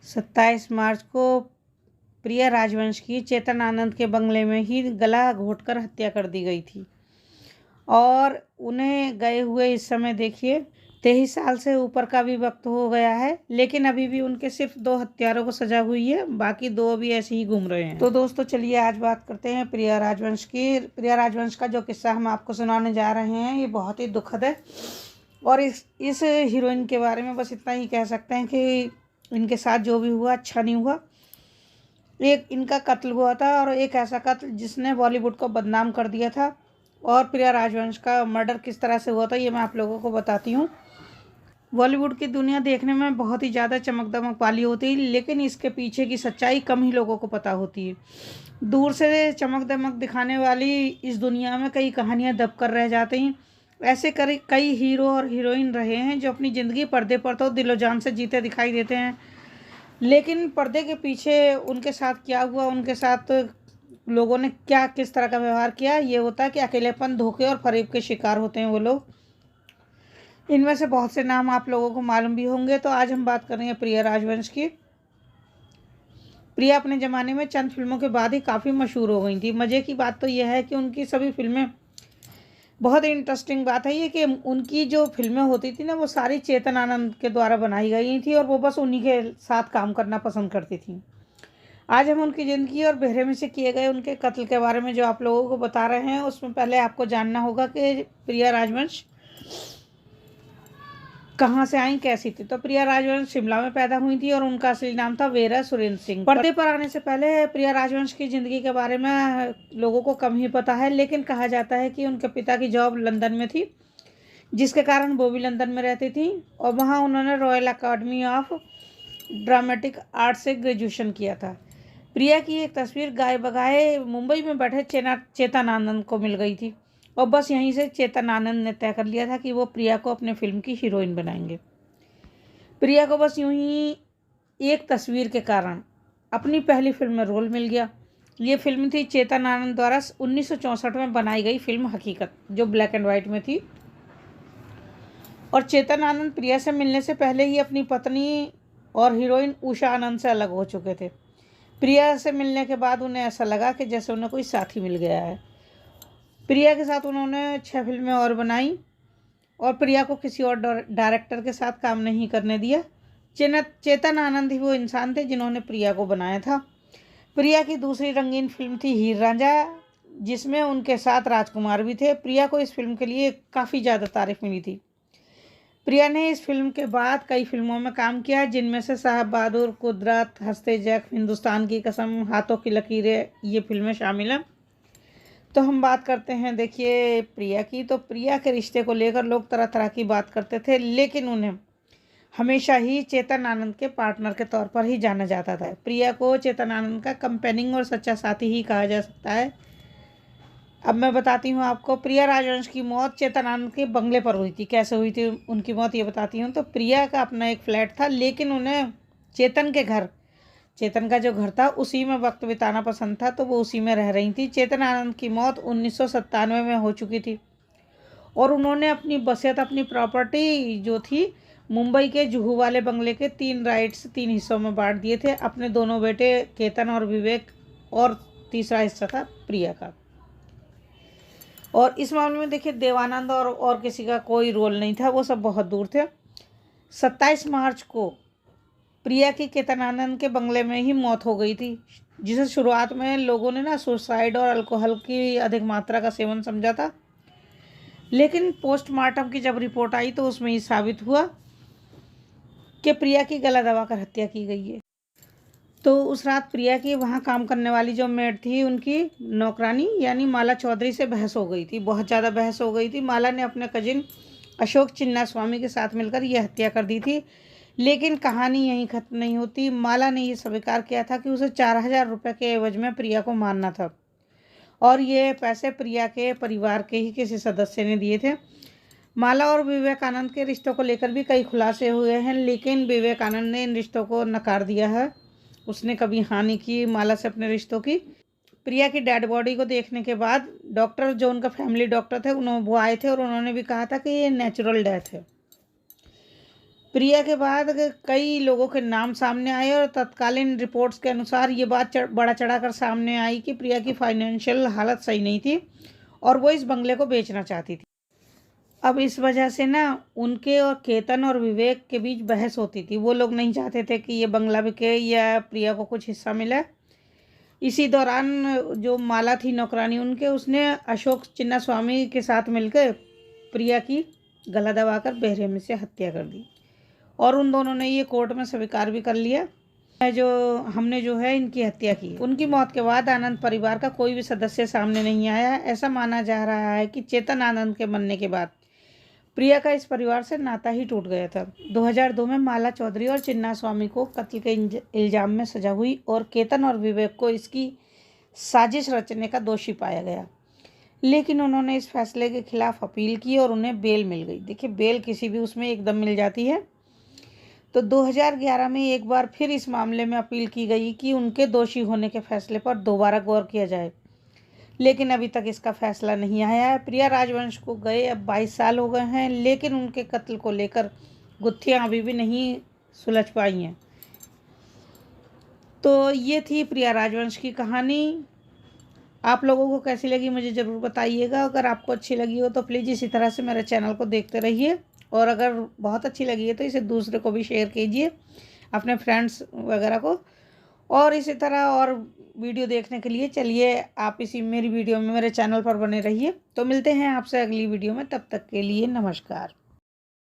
27 मार्च को प्रिया राजवंश की चेतन आनंद के बंगले में ही गला घोंटकर हत्या कर दी गई थी और उन्हें गए हुए इस समय देखिए 23 साल से ऊपर का भी वक्त हो गया है, लेकिन अभी भी उनके सिर्फ 2 हत्यारों को सजा हुई है, बाकी 2 अभी ऐसे ही घूम रहे हैं। तो दोस्तों चलिए आज बात करते हैं प्रिया राजवंश की। प्रिया राजवंश का जो किस्सा हम आपको सुनाने जा रहे हैं ये बहुत ही दुखद है और इस हीरोइन के बारे में बस इतना ही कह सकते हैं कि इनके साथ जो भी हुआ अच्छा नहीं हुआ। एक इनका कत्ल हुआ था और एक ऐसा कत्ल जिसने बॉलीवुड को बदनाम कर दिया था। और प्रिया राजवंश का मर्डर किस तरह से हुआ था ये मैं आप लोगों को बताती हूँ। बॉलीवुड की दुनिया देखने में बहुत ही ज़्यादा चमक दमक वाली होती है, लेकिन इसके पीछे की सच्चाई कम ही लोगों को पता होती है। दूर से चमक दमक दिखाने वाली इस दुनिया में कई कहानियाँ दब कर रह जाती हैं। ऐसे कई हीरो और हीरोइन रहे हैं जो अपनी ज़िंदगी पर्दे पर तो दिलो जान से जीते दिखाई देते हैं, लेकिन पर्दे के पीछे उनके साथ क्या हुआ, उनके साथ लोगों ने क्या किस तरह का व्यवहार किया, ये होता है कि अकेलेपन, धोखे और फरेब के शिकार होते हैं वो लोग। इनमें से बहुत से नाम आप लोगों को मालूम भी होंगे। तो आज हम बात कर रहे हैं प्रिया राजवंश की। प्रिया अपने ज़माने में चंद फिल्मों के बाद ही काफ़ी मशहूर हो गई थी। मज़े की बात तो यह है कि उनकी सभी फिल्में, बहुत इंटरेस्टिंग बात है ये कि उनकी जो फिल्में होती थी ना वो सारी चेतन आनंद के द्वारा बनाई गई थी और वो बस उन्हीं के साथ काम करना पसंद करती थी। आज हम उनकी ज़िंदगी और बेरहमी से किए गए उनके कत्ल के बारे में जो आप लोगों को बता रहे हैं, उसमें पहले आपको जानना होगा कि प्रिया राजवंश कहाँ से आई, कैसी थी। तो प्रिया राजवंश शिमला में पैदा हुई थी और उनका असली नाम था वेरा सुरेंद्र सिंह। पर्दे पर आने से पहले प्रिया राजवंश की ज़िंदगी के बारे में लोगों को कम ही पता है, लेकिन कहा जाता है कि उनके पिता की जॉब लंदन में थी, जिसके कारण वो भी लंदन में रहती थी और वहाँ उन्होंने royal academy of dramatic art से ग्रेजुएशन किया था। प्रिया की एक तस्वीर गाए बगाए मुंबई में बैठे चेतन आनंद को मिल गई थी और बस यहीं से चेतन आनंद ने तय कर लिया था कि वो प्रिया को अपने फिल्म की हीरोइन बनाएंगे। प्रिया को बस यूं ही एक तस्वीर के कारण अपनी पहली फिल्म में रोल मिल गया। ये फिल्म थी चेतन आनंद द्वारा 1964 में बनाई गई फिल्म हकीकत, जो ब्लैक एंड वाइट में थी। और चेतन आनंद प्रिया से मिलने से पहले ही अपनी पत्नी और हीरोइन उषा आनंद से अलग हो चुके थे। प्रिया से मिलने के बाद उन्हें ऐसा लगा कि जैसे उन्हें कोई साथी मिल गया है। प्रिया के साथ उन्होंने 6 फिल्में और बनाई और प्रिया को किसी और डायरेक्टर के साथ काम नहीं करने दिया। चेतन आनंद ही वो इंसान थे जिन्होंने प्रिया को बनाया था। प्रिया की दूसरी रंगीन फिल्म थी हीर रांझा, जिसमें उनके साथ राजकुमार भी थे। प्रिया को इस फिल्म के लिए काफ़ी ज़्यादा तारीफ मिली थी। प्रिया ने इस फिल्म के बाद कई फिल्मों में काम किया, जिनमें से साहब बहादुर, कुदरत, हंसते जैक, हिंदुस्तान की कसम, हाथों की लकीरें ये फिल्में शामिल हैं। तो हम बात करते हैं देखिए प्रिया की। तो प्रिया के रिश्ते को लेकर लोग तरह तरह की बात करते थे, लेकिन उन्हें हमेशा ही चेतन आनंद के पार्टनर के तौर पर ही जाना जाता था। प्रिया को चेतन आनंद का कंपेनिंग और सच्चा साथी ही कहा जा सकता है। अब मैं बताती हूँ आपको, प्रिया राजवंश की मौत चेतन आनंद के बंगले पर हुई थी। कैसे हुई थी उनकी मौत ये बताती हूँ। तो प्रिया का अपना एक फ्लैट था, लेकिन उन्हें चेतन का जो घर था उसी में वक्त बिताना पसंद था, तो वो उसी में रह रही थी। चेतन आनंद की मौत 1997 में हो चुकी थी और उन्होंने अपनी बसियत, अपनी प्रॉपर्टी जो थी मुंबई के जुहू वाले बंगले के 3 राइट्स 3 हिस्सों में बांट दिए थे, अपने दोनों बेटे केतन और विवेक, और तीसरा हिस्सा था प्रिया का। और इस मामले में देखिए देवानंद और किसी का कोई रोल नहीं था, वो सब बहुत दूर थे। 27 मार्च को प्रिया की केतन आनंद के बंगले में ही मौत हो गई थी, जिसे शुरुआत में लोगों ने ना सुसाइड और अल्कोहल की अधिक मात्रा का सेवन समझा था, लेकिन पोस्टमार्टम की जब रिपोर्ट आई तो उसमें ही साबित हुआ कि प्रिया की गला दबाकर हत्या की गई है। तो उस रात प्रिया की वहाँ काम करने वाली जो मेड थी, उनकी नौकरानी यानी माला चौधरी से बहस हो गई थी, बहुत ज़्यादा बहस हो गई थी। माला ने अपने कजिन अशोक चिन्ना स्वामी के साथ मिलकर यह हत्या कर दी थी, लेकिन कहानी यहीं खत्म नहीं होती। माला ने यह स्वीकार किया था कि उसे 4000 रुपये के एवज में प्रिया को मारना था और ये पैसे प्रिया के परिवार के ही किसी सदस्य ने दिए थे। माला और विवेकानंद के रिश्तों को लेकर भी कई खुलासे हुए हैं, लेकिन विवेकानंद ने इन रिश्तों को नकार दिया है। उसने कभी हानि की माला से अपने रिश्तों की। प्रिया की डेड बॉडी को देखने के बाद डॉक्टर, जो उनका फैमिली डॉक्टर थे, वो आए थे और उन्होंने भी कहा था कि ये नेचुरल डेथ है। प्रिया के बाद कई लोगों के नाम सामने आए और तत्कालीन रिपोर्ट्स के अनुसार ये बात बड़ा चढ़ाकर सामने आई कि प्रिया की फाइनेंशियल हालत सही नहीं थी और वो इस बंगले को बेचना चाहती थी। अब इस वजह से ना उनके और केतन और विवेक के बीच बहस होती थी। वो लोग नहीं चाहते थे कि ये बंगला बिके या प्रिया को कुछ हिस्सा मिले। इसी दौरान जो माला थी नौकरानी उनके, उसने अशोक चिन्ना स्वामी के साथ मिलकर प्रिया की गला दबाकर बेरहमी से हत्या कर दी और उन दोनों ने ये कोर्ट में स्वीकार भी कर लिया जो हमने जो है इनकी हत्या की। उनकी मौत के बाद आनंद परिवार का कोई भी सदस्य सामने नहीं आया। ऐसा माना जा रहा है कि चेतन आनंद के मरने के बाद प्रिया का इस परिवार से नाता ही टूट गया था। 2002 में माला चौधरी और चिन्ना स्वामी को कत्ल के इल्जाम में सजा हुई और केतन और विवेक को इसकी साजिश रचने का दोषी पाया गया, लेकिन उन्होंने इस फैसले के खिलाफ अपील की और उन्हें बेल मिल गई। देखिए, बेल किसी भी उसमें एकदम मिल जाती है। तो 2011 में एक बार फिर इस मामले में अपील की गई कि उनके दोषी होने के फैसले पर दोबारा गौर किया जाए, लेकिन अभी तक इसका फैसला नहीं आया है। प्रिया राजवंश को गए अब 22 साल हो गए हैं, लेकिन उनके कत्ल को लेकर गुत्थियां अभी भी नहीं सुलझ पाई हैं। तो ये थी प्रिया राजवंश की कहानी। आप लोगों को कैसी लगी मुझे ज़रूर बताइएगा। अगर आपको अच्छी लगी हो तो प्लीज़ इसी तरह से मेरे चैनल को देखते रहिए, और अगर बहुत अच्छी लगी है तो इसे दूसरे को भी शेयर कीजिए, अपने फ्रेंड्स वगैरह को। और इसी तरह और वीडियो देखने के लिए चलिए आप इसी मेरी वीडियो में मेरे चैनल पर बने रहिए। तो मिलते हैं आपसे अगली वीडियो में, तब तक के लिए नमस्कार।